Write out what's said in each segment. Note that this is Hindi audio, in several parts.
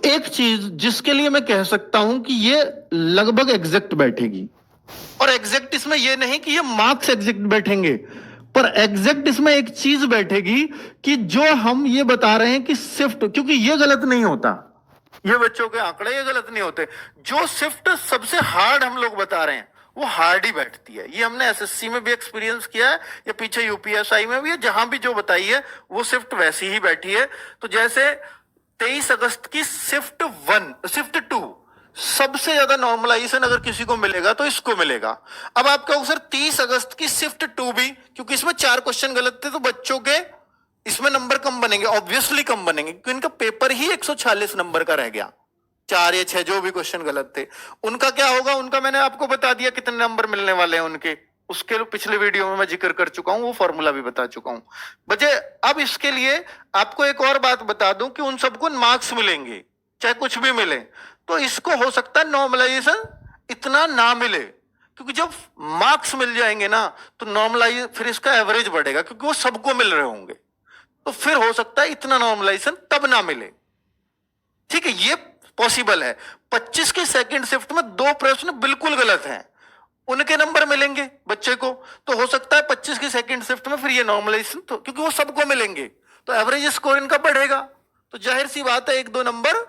एक चीज जिसके लिए मैं कह सकता हूं कि ये लगभग एग्जैक्ट बैठेगी, और एग्जैक्ट इसमें ये नहीं कि ये मार्क्स एग्जैक्ट बैठेंगे, पर एग्जैक्ट इसमें एक चीज बैठेगी कि जो हम ये बता रहे हैं कि शिफ्ट, क्योंकि ये गलत नहीं होता, ये बच्चों के आंकड़े ये गलत नहीं होते, जो शिफ्ट सबसे हार्ड हम लोग बता रहे हैं वो हार्ड ही बैठती है। ये हमने एसएससी में भी एक्सपीरियंस किया है, या पीछे यूपीएसआई में भी है, जहां भी जो बताई है वो शिफ्ट वैसी ही बैठी है। तो जैसे 23 अगस्त की शिफ्ट 2 सबसे ज्यादा नॉर्मलाइजेशन अगर किसी को मिलेगा तो इसको मिलेगा। अब आप कहोगे सर 30 अगस्त की शिफ्ट 2 भी, क्योंकि इसमें 4 क्वेश्चन गलत थे तो बच्चों के इसमें नंबर कम बनेंगे, ऑब्वियसली कम बनेंगे, क्योंकि इनका पेपर ही 146 नंबर का रह गया, 4 या 6 जो भी क्वेश्चन गलत थे। उनका क्या होगा, उनका मैंने आपको बता दिया कितने नंबर मिलने वाले हैं उनके, उसके पिछले वीडियो में मैं जिक्र कर चुका हूं, वो फॉर्मूला भी बता चुका हूं बच्चे। अब इसके लिए आपको एक और बात बता दूं कि उन सबको मार्क्स मिलेंगे चाहे कुछ भी मिले, तो इसको हो सकता है नॉर्मलाइजेशन इतना ना मिले, क्योंकि जब मार्क्स मिल जाएंगे ना तो नॉर्मलाइज फिर इसका एवरेज बढ़ेगा, क्योंकि वो सबको मिल रहे होंगे, तो फिर हो सकता है इतना नॉर्मलाइजेशन तब ना मिले। ठीक है, ये पॉसिबल है। 25 की सेकंड शिफ्ट में 2 प्रश्न बिल्कुल गलत हैं, उनके नंबर मिलेंगे बच्चे को, तो हो सकता है 25 की सेकंड शिफ्ट में फिर ये नॉर्मलाइजेशन, तो क्योंकि वो सबको मिलेंगे तो एवरेज स्कोर इनका बढ़ेगा, तो जाहिर सी बात है 1-2 नंबर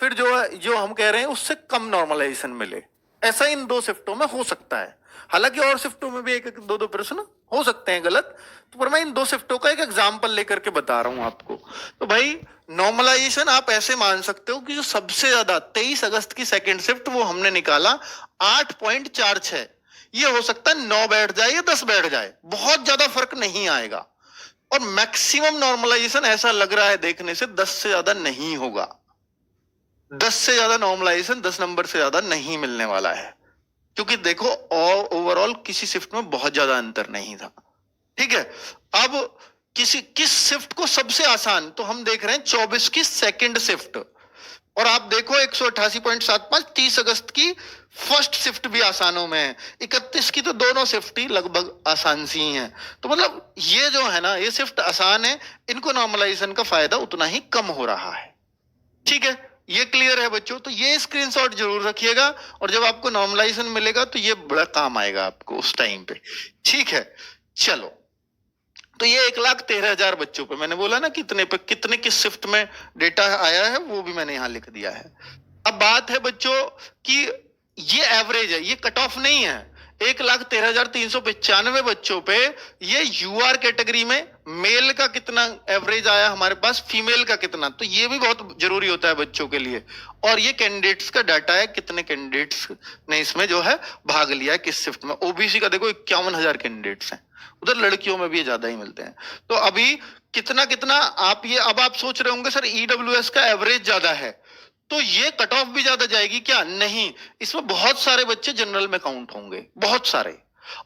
फिर जो है, जो हम कह रहे हैं उससे कम नॉर्मलाइजेशन मिले। ऐसा इन 2 शिफ्टों में हो सकता है, हालांकि और शिफ्टों में भी 1-2 प्रश्न हो सकते हैं गलत, तो पर मैं इन 2 शिफ्टों का एक एग्जाम्पल लेकर के बता रहा हूं आपको। तो भाई नॉर्मलाइजेशन आप ऐसे मान सकते हो कि जो सबसे ज्यादा 23 अगस्त की सेकंड शिफ्ट वो हमने निकाला 8.46, ये हो सकता है 9 बैठ जाए या 10 बैठ जाए, बहुत ज्यादा फर्क नहीं आएगा, और मैक्सिमम नॉर्मलाइजेशन ऐसा लग रहा है देखने से 10 से ज्यादा नहीं होगा, 10 से ज्यादा नॉर्मलाइजेशन 10 नंबर से ज्यादा नहीं मिलने वाला है, क्योंकि देखो ओवरऑल किसी शिफ्ट में बहुत ज्यादा अंतर नहीं था। ठीक है, अब किस शिफ्ट को सबसे आसान, तो हम देख रहे हैं 24 की सेकंड शिफ्ट, और आप देखो 188.75 30 अगस्त की फर्स्ट शिफ्ट भी आसानों में है, 31 की तो दोनों शिफ्ट ही लगभग आसान सी हैं, तो मतलब ये जो है ना ये शिफ्ट आसान है, इनको नॉर्मलाइजेशन का फायदा उतना ही कम हो रहा है। ठीक है, ये क्लियर है बच्चों, तो ये स्क्रीनशॉट जरूर रखिएगा, और जब आपको नॉर्मलाइजेशन मिलेगा तो ये बड़ा काम आएगा आपको उस टाइम पे। ठीक है, चलो, तो ये 1,13,000 बच्चों पे मैंने बोला ना कितने पे कितने किस शिफ्ट में डेटा आया है वो भी मैंने यहां लिख दिया है। अब बात है बच्चों कि ये एवरेज है, ये कट ऑफ नहीं है। 1,13,395 बच्चों पे ये यूआर कैटेगरी में मेल का कितना एवरेज आया हमारे पास, फीमेल का कितना, तो ये भी बहुत जरूरी होता है बच्चों के लिए। और ये कैंडिडेट्स का डाटा है, कितने कैंडिडेट्स ने इसमें जो है भाग लिया है किस शिफ्ट में। ओबीसी का देखो 51,000 कैंडिडेट्स हैं, उधर लड़कियों में भी ज्यादा ही मिलते हैं। तो अभी कितना कितना आप ये, अब आप सोच रहे होंगे सर ईडब्ल्यूएस का एवरेज ज्यादा है तो ये कट ऑफ भी ज्यादा जाएगी क्या, नहीं, इसमें बहुत सारे बच्चे जनरल में काउंट होंगे, बहुत सारे,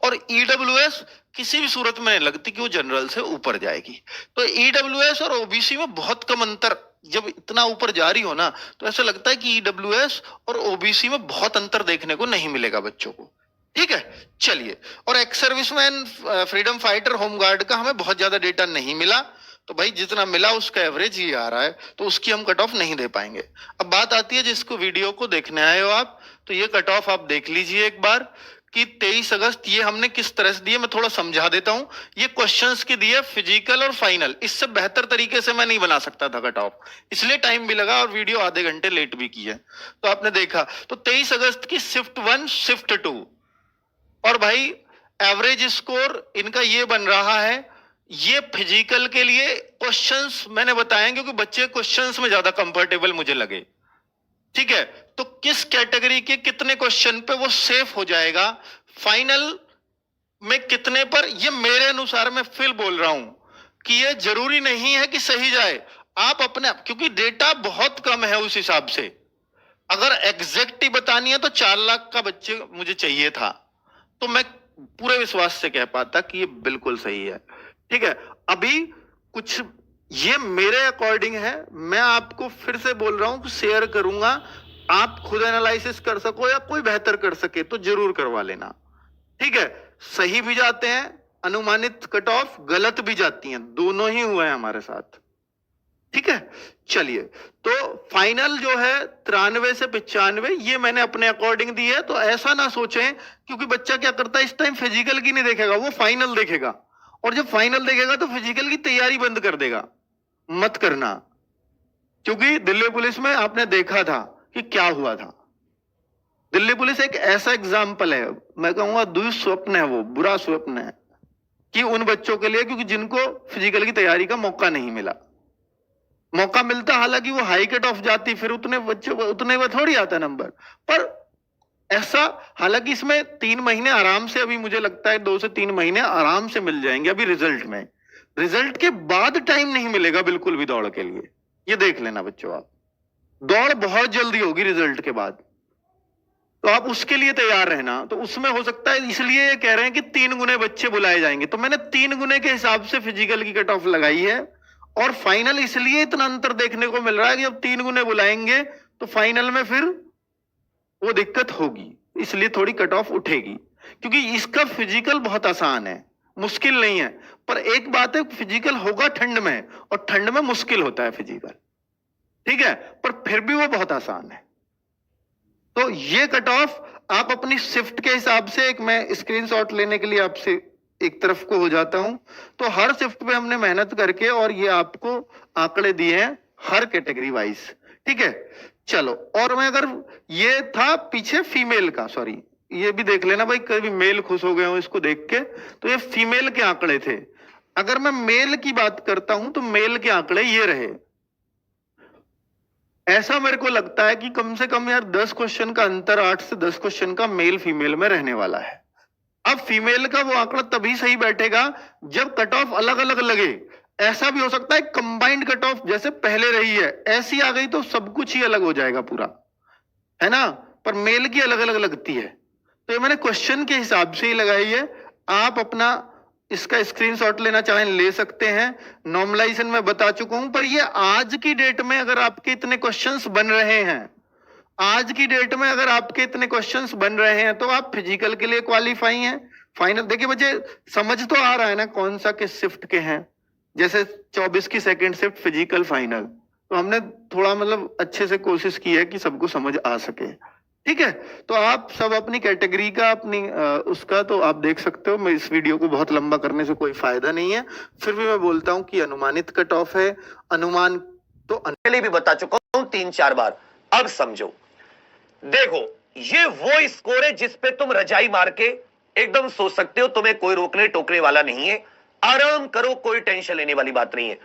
और ईडब्ल्यूएस किसी भी सूरत में नहीं लगती कि वो जनरल से ऊपर जाएगी। तो ईडब्ल्यूएस और ओबीसी में बहुत कम अंतर, जब इतना ऊपर जा रही हो ना तो ऐसा लगता है कि ईडब्ल्यूएस और ओबीसी में बहुत अंतर देखने को नहीं मिलेगा बच्चों को। ठीक है, चलिए, और ex serviceman, freedom fighter, home guard का हमें बहुत ज्यादा डेटा नहीं मिला, तो भाई जितना मिला उसका एवरेज ही आ रहा है, तो उसकी हम कट ऑफ नहीं दे पाएंगे। अब बात आती है जिसको वीडियो को देखने आए हो आप, तो ये कट ऑफ आप देख लीजिए एक बार कि 23 अगस्त ये हमने किस तरह से दिए, मैं थोड़ा समझा देता हूं। ये क्वेश्चंस की दिए फिजिकल और फाइनल, इससे बेहतर तरीके से मैं नहीं बना सकता था कट ऑफ, इसलिए टाइम भी लगा और वीडियो आधे घंटे लेट भी की है। तो आपने देखा, तो 23 अगस्त की शिफ्ट 1 शिफ्ट 2, और भाई एवरेज स्कोर इनका ये बन रहा है। ये फिजिकल के लिए क्वेश्चंस मैंने बताए क्योंकि बच्चे क्वेश्चंस में ज्यादा कंफर्टेबल मुझे लगे। ठीक है, तो किस कैटेगरी के कितने क्वेश्चन पे वो सेफ हो जाएगा, फाइनल में कितने पर, ये मेरे अनुसार मैं फिर बोल रहा हूं कि ये जरूरी नहीं है कि सही जाए, आप अपने, क्योंकि डेटा बहुत कम है उस हिसाब से, अगर एग्जैक्ट ही बतानी है तो 4 लाख का बच्चे मुझे चाहिए था, तो मैं पूरे विश्वास से कह पाता कि ये बिल्कुल सही है। ठीक है, अभी कुछ ये मेरे अकॉर्डिंग है, मैं आपको फिर से बोल रहा हूं, शेयर करूंगा, आप खुद एनालिसिस कर सको या कोई बेहतर कर सके तो जरूर करवा लेना। ठीक है, सही भी जाते हैं अनुमानित कट ऑफ, गलत भी जाती हैं, दोनों ही हुए हैं हमारे साथ। ठीक है, चलिए, तो फाइनल जो है 93 से 95 ये मैंने अपने अकॉर्डिंग दी है। तो ऐसा ना सोचें, क्योंकि बच्चा क्या करता है इस टाइम फिजिकल की नहीं देखेगा, वो फाइनल देखेगा, और जब फाइनल देखेगा तो फिजिकल की तैयारी बंद कर देगा। मत करना, क्योंकि दिल्ली पुलिस में आपने देखा था कि क्या हुआ था। दिल्ली पुलिस एक ऐसा एग्जाम्पल है, मैं कहूंगा दुस्वप्न है, वो बुरा स्वप्न है कि उन बच्चों के लिए, क्योंकि जिनको फिजिकल की तैयारी का मौका नहीं मिला। मौका मिलता हालांकि वो हाई कट ऑफ जाती, फिर उतने बच्चों उतने में थोड़ी आता नंबर। पर ऐसा, हालांकि इसमें 3 महीने आराम से, अभी मुझे लगता है 2 से 3 महीने आराम से मिल जाएंगे अभी रिजल्ट में। रिजल्ट के बाद टाइम नहीं मिलेगा बिल्कुल भी दौड़ के लिए, ये देख लेना बच्चों आप। दौड़ बहुत जल्दी होगी रिजल्ट के बाद, तो आप उसके लिए तैयार रहना। तो उसमें हो सकता है, इसलिए ये कह रहे हैं कि 3 गुने बच्चे बुलाए जाएंगे, तो मैंने 3 गुने के हिसाब से फिजिकल की कट ऑफ लगाई है। और फाइनल इसलिए इतना अंतर देखने को मिल रहा है कि जब 3 गुने बुलाएंगे तो फाइनल में फिर वो दिक्कत होगी, इसलिए थोड़ी कट ऑफ उठेगी। क्योंकि इसका फिजिकल बहुत आसान है, मुश्किल नहीं है। पर एक बात है, फिजिकल होगा ठंड में, और ठंड में मुश्किल होता है फिजिकल, ठीक है, पर फिर भी वो बहुत आसान है। तो ये कट ऑफ आप अपनी शिफ्ट के हिसाब से, एक मैं स्क्रीनशॉट लेने के लिए आपसे एक तरफ को हो जाता हूं, तो हर शिफ्ट पे हमने मेहनत करके और ये आपको आंकड़े दिए हैं हर कैटेगरी वाइज, ठीक है। चलो, और मैं अगर ये था पीछे फीमेल का, सॉरी ये भी देख लेना भाई, कभी मेल खुश हो गए हो इसको देख के, तो ये फीमेल के आंकड़े थे। अगर मैं मेल की बात करता हूं तो मेल के आंकड़े ये रहे। ऐसा मेरे को लगता है कि कम से कम यार 10 क्वेश्चन का अंतर, 8 से 10 क्वेश्चन का मेल फीमेल में रहने वाला है। अब फीमेल का वो आंकड़ा तभी सही बैठेगा जब कट ऑफ अलग अलग लगे। ऐसा भी हो सकता है कंबाइंड कट ऑफ जैसे पहले रही है ऐसी आ गई तो सब कुछ ही अलग हो जाएगा पूरा, है ना। पर मेल की अलग अलग लगती है, तो ये मैंने क्वेश्चन के हिसाब से ही लगाई है। आप अपना इसका स्क्रीनशॉट लेना चाहें ले सकते हैं। नॉर्मलाइजेशन में बता चुका हूं, पर ये आज की डेट में अगर आपके इतने क्वेश्चंस बन रहे हैं, आज की डेट में अगर आपके इतने क्वेश्चंस बन रहे हैं, तो आप फिजिकल के लिए क्वालिफाई हैं। फाइनल देखिए मुझे समझ तो आ रहा है ना कौन सा किस शिफ्ट के हैं। जैसे 24 की सेकंड शिफ्ट फिजिकल फाइनल, तो हमने थोड़ा मतलब अच्छे से कोशिश की है कि सबको समझ आ सके, ठीक है। तो आप सब अपनी कैटेगरी का अपनी उसका तो आप देख सकते हो। मैं इस वीडियो को बहुत लंबा करने से कोई फायदा नहीं है, फिर भी मैं बोलता हूं कि अनुमानित कट ऑफ है। अनुमान तो पहले भी बता चुका हूं 3-4 बार, अब समझो। देखो, ये वो स्कोर है जिस पे तुम रजाई मार के एकदम सो सकते हो, तुम्हें कोई रोकने टोकने वाला नहीं है। आराम करो, कोई टेंशन लेने वाली बात नहीं है।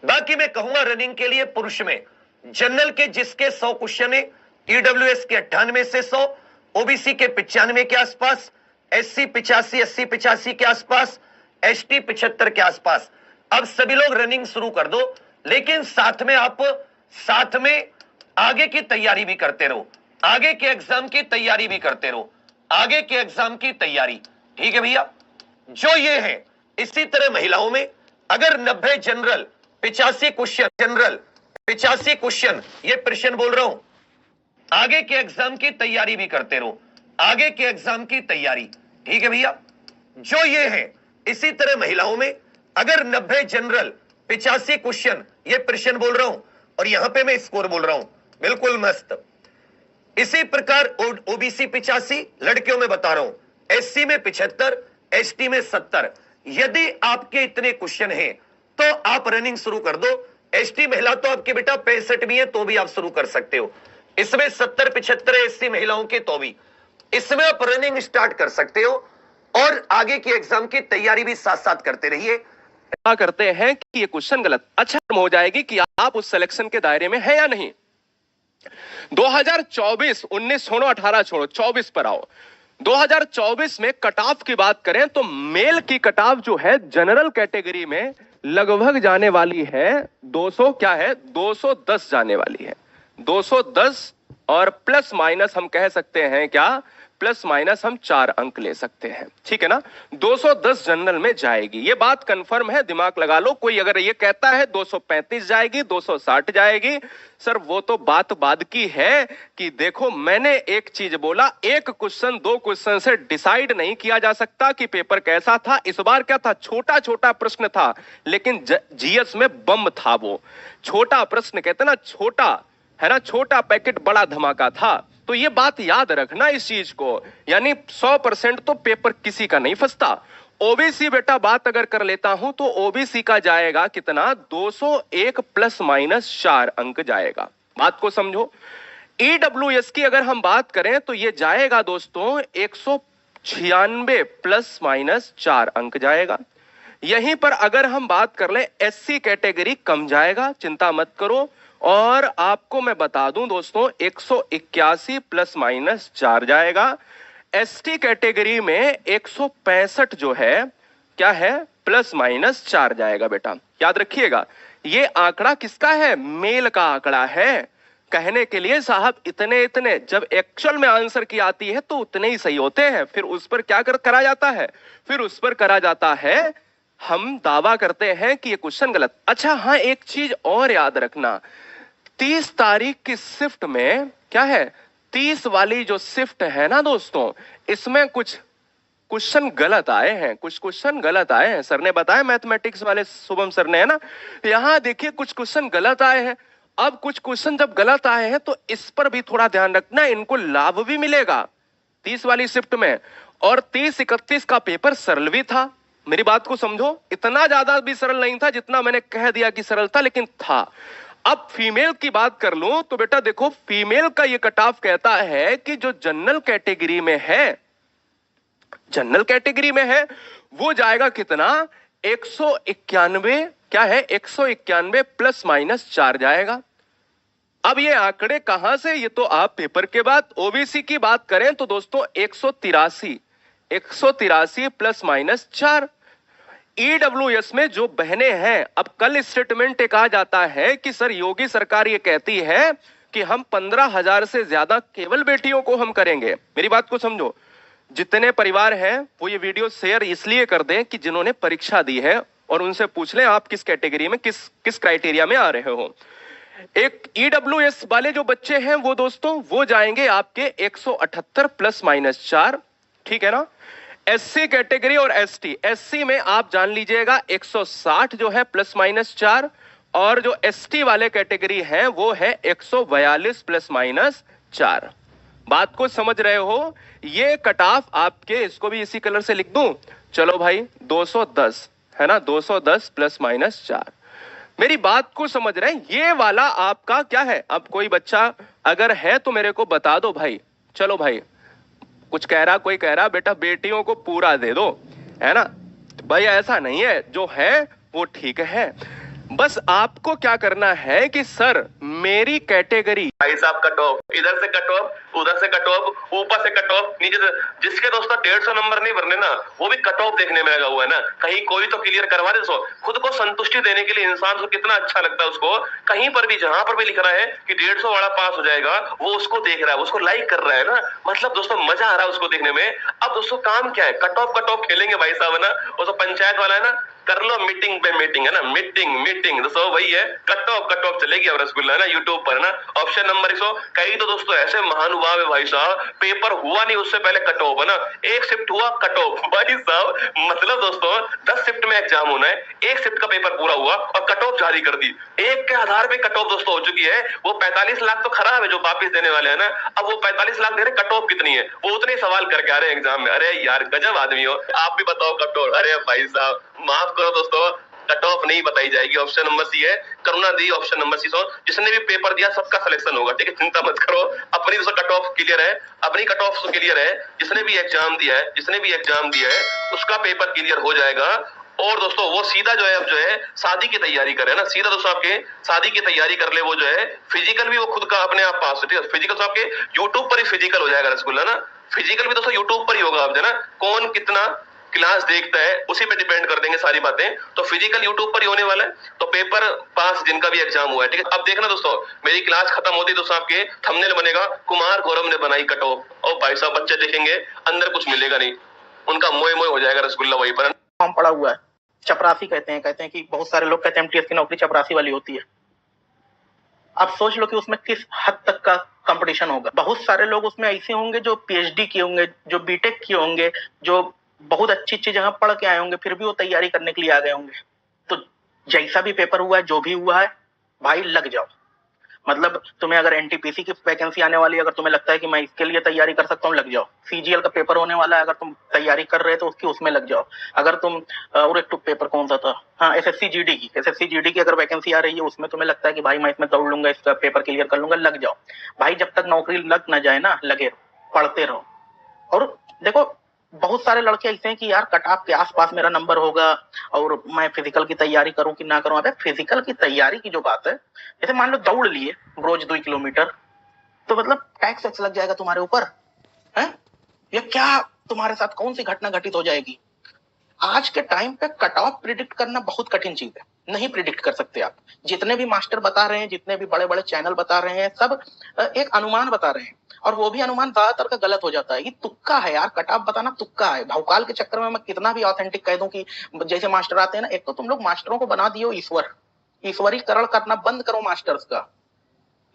बाकी मैं कहूंगा रनिंग के लिए पुरुष में जनरल के जिसके 100 क्वेश्चन है, ईडब्ल्यूएस के 98 से 100, ओबीसी के 95 के आसपास, एससी 85, एससी 85 के आसपास, एसटी 75 के आसपास। अब सभी लोग रनिंग शुरू कर दो, लेकिन साथ में आप आगे की तैयारी भी करते रहो, आगे के एग्जाम की तैयारी भी करते रहो, आगे के एग्जाम की तैयारी, ठीक है भैया। जो ये है, इसी तरह महिलाओं में अगर 90 जनरल, 85 क्वेश्चन जनरल, 85 क्वेश्चन, ये प्रश्न बोल रहा हूं, आगे के एग्जाम की तैयारी भी करते रहो, आगे के एग्जाम की तैयारी, ठीक है भैया। जो ये है, इसी तरह महिलाओं में अगर 90 जनरल, 85 क्वेश्चन, ये प्रश्न बोल रहा हूं, और यहां पे मैं स्कोर बोल रहा हूं, बिल्कुल मस्त। इसी प्रकार ओबीसी 85, लड़कियों में बता रहा हूं, एससी में 75, एसटी में 70। यदि आपके इतने क्वेश्चन हैं तो आप रनिंग शुरू कर दो। एसटी महिला तो आपके बेटा 65 भी है तो भी आप शुरू कर सकते हो। इसमें 70-75 एससी महिलाओं के तो भी इसमें आप रनिंग स्टार्ट कर सकते हो, और आगे की एग्जाम की तैयारी भी साथ साथ करते रहिए। क्या करते हैं कि ये क्वेश्चन गलत, अच्छा हो जाएगी कि आप उस सिलेक्शन के दायरे में है या नहीं। 2024, 19 छोड़ो, 18 छोड़ो, 24 पर आओ। 2024 में कट ऑफ की बात करें तो मेल की कट ऑफ जो है जनरल कैटेगरी में लगभग जाने वाली है 200, क्या है 210 जाने वाली है, 210, और प्लस माइनस हम कह सकते हैं क्या प्लस माइनस हम 4 अंक ले सकते हैं, ठीक है ना। 210 जनरल में जाएगी, ये बात कंफर्म है, दिमाग लगा लो। कोई अगर ये कहता है 235 जाएगी, 260 जाएगी, सर वो तो बात बाद की है कि देखो मैंने एक चीज बोला, एक क्वेश्चन 2 क्वेश्चन से डिसाइड नहीं किया जा सकता कि पेपर कैसा था। इस बार क्या था, छोटा छोटा प्रश्न था, लेकिन जीएस में बम था। वो छोटा प्रश्न कहते ना, छोटा है ना, छोटा पैकेट बड़ा धमाका था। तो ये बात याद रखना इस चीज को, यानी 100% तो पेपर किसी का नहीं फंसता। ओबीसी बेटा बात अगर कर लेता हूं तो ओबीसी का जाएगा कितना, 201 प्लस माइनस 4 अंक जाएगा। बात को समझो। ईडब्ल्यूएस की अगर हम बात करें तो ये जाएगा दोस्तों 196 प्लस माइनस 4 अंक जाएगा। यहीं पर अगर हम बात कर ले एससी कैटेगरी कम जाएगा, चिंता मत करो। और आपको मैं बता दूं दोस्तों 181 प्लस माइनस 4 जाएगा। एसटी कैटेगरी में 165 जो है क्या है, प्लस माइनस 4 जाएगा। बेटा याद रखिएगा, ये आंकड़ा किसका है, मेल का आंकड़ा है। कहने के लिए साहब इतने इतने, जब एक्चुअल में आंसर की आती है तो उतने ही सही होते हैं, फिर उस पर क्या करा जाता है, फिर उस पर करा जाता है, हम दावा करते हैं कि ये क्वेश्चन गलत। अच्छा हाँ, एक चीज और याद रखना, 30 तारीख की शिफ्ट में क्या है, 30 वाली जो शिफ्ट है ना दोस्तों, इसमें कुछ क्वेश्चन गलत आए हैं, कुछ क्वेश्चन गलत आए हैं। सर ने बताया, मैथमेटिक्स वाले शुभम सर ने, है ना। यहां देखिए कुछ क्वेश्चन गलत आए हैं। अब कुछ क्वेश्चन जब गलत आए हैं तो इस पर भी थोड़ा ध्यान रखना, इनको लाभ भी मिलेगा 30 वाली शिफ्ट में। और 30-31 का पेपर सरल भी था, मेरी बात को समझो, इतना ज्यादा भी सरल नहीं था जितना मैंने कह दिया कि सरल था, लेकिन था। अब फीमेल की बात कर लूं तो बेटा देखो, फीमेल का ये कट ऑफ कहता है कि जो जनरल कैटेगरी में है, जनरल कैटेगरी में है, वो जाएगा कितना, 191, क्या है, 191 प्लस माइनस 4 जाएगा। अब ये आंकड़े कहां से, ये तो आप पेपर के बाद। ओबीसी की बात करें तो दोस्तों 183 प्लस माइनस 4। ईडब्ल्यूएस में जो बहनें हैं, अब कल स्टेटमेंट एक आ जाता है कि सर योगी सरकार ये कहती है कि हम 15,000 से ज्यादा केवल बेटियों को हम करेंगे। मेरी बात को समझो, जितने परिवार हैं वो ये वीडियो शेयर इसलिए कर दें कि जिन्होंने परीक्षा दी है, और उनसे पूछ लें आप किस कैटेगरी में, किस क्राइटेरिया में आ रहे हो। एक ईडब्ल्यूएस वाले जो बच्चे हैं वो दोस्तों, वो जाएंगे आपके 178 प्लस माइनस 4, ठीक है ना। एससी कैटेगरी और एससी में आप जान लीजिएगा 160 जो है प्लस माइनस 4, और जो एसटी वाले कैटेगरी हैं वो है 142 प्लस माइनस 4। बात को समझ रहे हो। ये कट ऑफ आपके, इसको भी इसी कलर से लिख दूं, चलो भाई 210 है ना, 210 प्लस माइनस 4। मेरी बात को समझ रहे हैं, ये वाला आपका क्या है। अब कोई बच्चा अगर है तो मेरे को बता दो भाई, चलो भाई, कुछ कह रहा, कोई कह रहा बेटा बेटियों को पूरा दे दो, है ना। भाई ऐसा नहीं है, जो है वो ठीक है। बस आपको क्या करना है कि सर मेरी कैटेगरी, भाई साहब कट ऑफ, इधर से कट ऑफ, उधर से कट ऑफ, ऊपर से कट ऑफ, नीचे से, जिसके दोस्तों 150 नंबर नहीं भरने ना, वो भी कट ऑफ देखने में लगा हुआ है ना। कहीं कोई तो क्लियर करवा दे। खुद को संतुष्टि देने के लिए इंसान को कितना अच्छा लगता है, उसको कहीं पर भी, जहां पर भी लिख रहा है कि 150 वाला पास हो जाएगा, वो उसको देख रहा है, उसको लाइक कर रहा है ना। मतलब दोस्तों मजा आ रहा है उसको देखने में। अब दोस्तों काम क्या है, कट ऑफ खेलेंगे भाई साहब, है ना। वो तो पंचायत वाला है ना, कर लो मीटिंग पे मीटिंग, है ना, मीटिंग दोस्तों वही है। कट ऑफ चलेगी अब रसगुल्ला, है ना, यूट्यूब पर, है ना। Option number 100। कई तो दोस्तों ऐसे महानुभाव है भाई साहब, पेपर हुआ नहीं उससे पहले कट ऑफ, है ना। एक शिफ्ट हुआ कट ऑफ भाई साहब, मतलब दोस्तों 10 शिफ्ट में एग्जाम होना है, एक शिफ्ट का पेपर पूरा हुआ और कट ऑफ जारी कर दी। एक के आधार पे कट ऑफ दोस्तों हो चुकी है। वो 45 लाख तो खराब है जो वापिस देने वाले, है ना। अब वो 45 लाख दे रहे, कट ऑफ कितनी है, वो उतने सवाल करके आ रहे हैं एग्जाम में। अरे यार गजब आदमी हो आप भी, बताओ कट ऑफ। अरे भाई साहब माफ करो दोस्तों, कट ऑफ नहीं बताई जाएगी। ऑप्शन नंबर सी है, करुणा दी ऑप्शन नंबर सी। जिसने भी पेपर दिया सबका सिलेक्शन होगा, ठीक है, चिंता मत करो। अपनी दोस्तों कट ऑफ क्लियर है, अपनी कट ऑफ क्लियर है। जिसने भी एग्जाम दिया है उसका पेपर क्लियर हो जाएगा। और दोस्तों वो सीधा जो है, अब जो है शादी की तैयारी करे ना, सीधा दोस्तों आपके शादी की तैयारी कर ले। वो जो है फिजिकल भी वो खुद का अपने आप पास, ठीक है। फिजिकल तो आपके यूट्यूब पर ही फिजिकल हो जाएगा रसगुल्ला ना। फिजिकल भी दोस्तों यूट्यूब पर ही होगा, आप जो है ना, कौन कितना क्लास देखता है उसी पे डिपेंड कर देंगे सारी बातें। तो फिजिकल यूट्यूब पर ही होने वाला है। तो पेपर पास जिनका भी एग्जाम हुआ है, ठीक है। अब देखना दोस्तों, मेरी क्लास खत्म होती दोस्तों आपके थंबनेल बनेगा कुमार गौरव ने बनाई कट ऑफ, और भाई साहब बच्चे देखेंगे अंदर कुछ मिलेगा नहीं, उनका मोए मोए हो जाएगा रसगुल्ला वहीं पर। फॉर्म पड़ा हुआ है, चपरासी कहते हैं कि बहुत सारे लोग कहते हैं एमटीएस की नौकरी चपरासी वाली होती है। आप सोच लो कि उसमें किस हद तक का कंपटीशन होगा। बहुत सारे लोग उसमें ऐसे होंगे जो पीएचडी किए होंगे, जो बीटेक किए होंगे, जो बहुत अच्छी अच्छी जगह पढ़ के आए होंगे, फिर भी वो तैयारी करने के लिए आ गए होंगे। तो जैसा भी पेपर हुआ है, जो भी हुआ है, भाई लग जाओ। मतलब तुम्हें अगर एनटीपीसी की वैकेंसी आने वाली है, अगर तुम्हें लगता है कि मैं इसके लिए तैयारी कर सकता हूँ, लग जाओ। सीजीएल का पेपर होने वाला है, अगर तुम तैयारी कर रहे हो तो उसकी उसमें लग जाओ। अगर तुम और एक पेपर कौन सा था, हाँ, एसएससी जीडी की अगर वैकेंसी आ रही है, उसमें तुम्हें लगता है कि भाई मैं इसमें दौड़ लूंगा, इसका पेपर क्लियर कर लूंगा, लग जाओ भाई। जब तक नौकरी लग ना जाए ना, लगे रहो, पढ़ते रहो। और देखो, बहुत सारे लड़के ऐसे हैं कि यार कट ऑफ के आसपास मेरा नंबर होगा और मैं फिजिकल की तैयारी करूं कि ना करूं। अबे फिजिकल की तैयारी की जो बात है, जैसे मान लो दौड़ लिए रोज 2 किलोमीटर, तो मतलब टैक्स लग जाएगा तुम्हारे ऊपर, है या क्या? तुम्हारे साथ कौन सी घटना घटित हो जाएगी? आज के टाइम पे कट ऑफ प्रिडिक्ट करना बहुत कठिन चीज है, नहीं प्रिडिक्ट कर सकते आप। जितने भी मास्टर बता रहे हैं, जितने भी बड़े बड़े चैनल बता रहे हैं, सब एक अनुमान बता रहे हैं, और वो भी अनुमान ज्यादातर का गलत हो जाता है। ये तुक्का है यार, कट ऑफ बताना तुक्का है। भौकाल के चक्कर में मैं कितना भी ऑथेंटिक कह दूं कि जैसे मास्टर आते हैं ना, एक तो तुम लोग मास्टरों को बना दियो ईश्वर, ईश्वरीकरण करना बंद करो मास्टर्स का।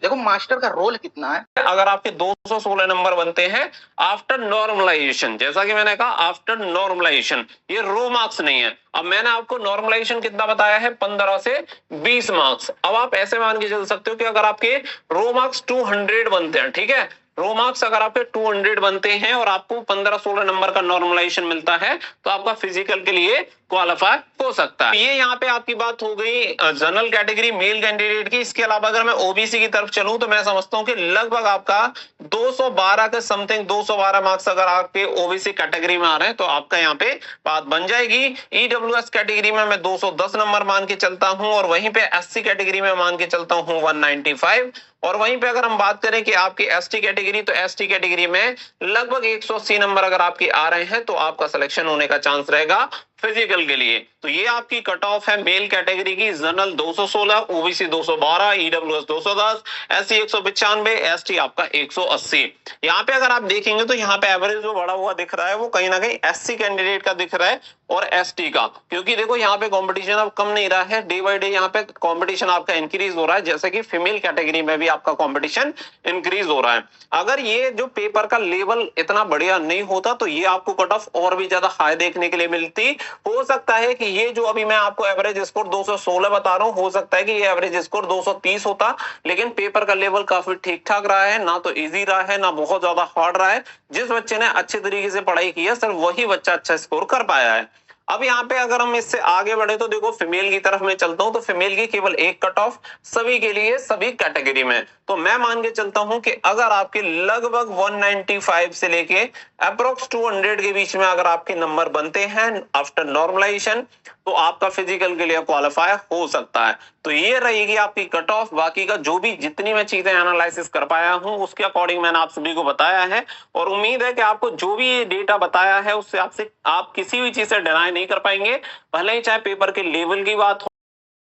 देखो मास्टर का रोल कितना है। अगर आपके 216 नंबर बनते हैं आफ्टर नॉर्मलाइजेशन, जैसा कि मैंने कहा आफ्टर नॉर्मलाइजेशन, ये रो मार्क्स नहीं है। अब मैंने आपको नॉर्मलाइजेशन कितना बताया है, 15 से 20 मार्क्स। अब आप ऐसे मान के चल सकते हो कि अगर आपके रो मार्क्स 200 बनते हैं, ठीक है, रो मार्क्स अगर आपके 200 बनते हैं और आपको 15-16 नंबर का नॉर्मलाइजेशन मिलता है, तो आपका फिजिकल के लिए क्वालिफाई हो सकता है। ये यहाँ पे आपकी बात हो गई जनरल कैटेगरी मेल कैंडिडेट की। इसके अलावा अगर मैं ओबीसी की तरफ चलूं तो मैं समझता हूं कि लगभग आपका 212 के समथिंग 212 मार्क्स अगर आपके ओबीसी कैटेगरी में आ रहे हैं तो आपका यहाँ पे बात बन जाएगी। ईडब्ल्यूएस कैटेगरी में मैं 210 नंबर मान के चलता हूं, और वहीं पे एससी कैटेगरी में मान के चलता हूं 195। और वहीं पे अगर हम बात करें कि आपकी एसटी कैटेगरी, तो एसटी कैटेगरी में लगभग 180 नंबर अगर आपके आ रहे हैं तो आपका सिलेक्शन होने का चांस रहेगा फिजिकल के लिए। तो ये आपकी कट ऑफ है मेल कैटेगरी की। General 216, OBC 212, EWS 210, SC 195, ST आपका 180। यहाँ पे अगर आप देखेंगे तो यहाँ पे एवरेज जो बढ़ा हुआ दिख रहा है वो कहीं ना कहीं एससी कैंडिडेट का दिख रहा है और एसटी का, क्योंकि देखो यहाँ पे कंपटीशन अब कम नहीं रहा है, डे बाय डे यहाँ पे कंपटीशन आपका इंक्रीज हो रहा है, जैसे कि फीमेल कैटेगरी में भी आपका कंपटीशन इंक्रीज हो रहा है। अगर ये जो पेपर का लेवल इतना बढ़िया नहीं होता तो ये आपको कट ऑफ और भी ज्यादा हाई देखने के लिए मिलती। हो सकता है कि ये जो अभी मैं आपको एवरेज स्कोर 216 बता रहा हूँ, हो सकता है कि ये एवरेज स्कोर 230 होता, लेकिन पेपर का लेवल काफी ठीक ठाक रहा है, ना तो इजी रहा है ना बहुत ज्यादा हार्ड रहा है। जिस बच्चे ने अच्छे तरीके से पढ़ाई की है सिर्फ वही बच्चा अच्छा स्कोर कर पाया है। अब यहाँ पे अगर हम इससे आगे बढ़े तो देखो फीमेल की तरफ मैं चलता हूं, तो फीमेल की केवल एक कट ऑफ सभी के लिए, सभी कैटेगरी में। तो मैं मान के चलता हूं कि अगर आपके लगभग 195 से लेके अप्रोक्स 200 के बीच में अगर आपके नंबर बनते हैं आफ्टर नॉर्मलाइजेशन, तो आपका फिजिकल के लिए क्वालिफाई हो सकता है। तो ये रहेगी आपकी कट ऑफ। बाकी का जो भी जितनी मैं चीजें एनालिसिस कर पाया हूं उसके अकॉर्डिंग मैंने आप सभी को बताया है, और उम्मीद है कि आपको जो भी डेटा बताया है उससे आप किसी भी चीज से डिनाई नहीं कर पाएंगे, भले ही चाहे पेपर के लेवल की बात हो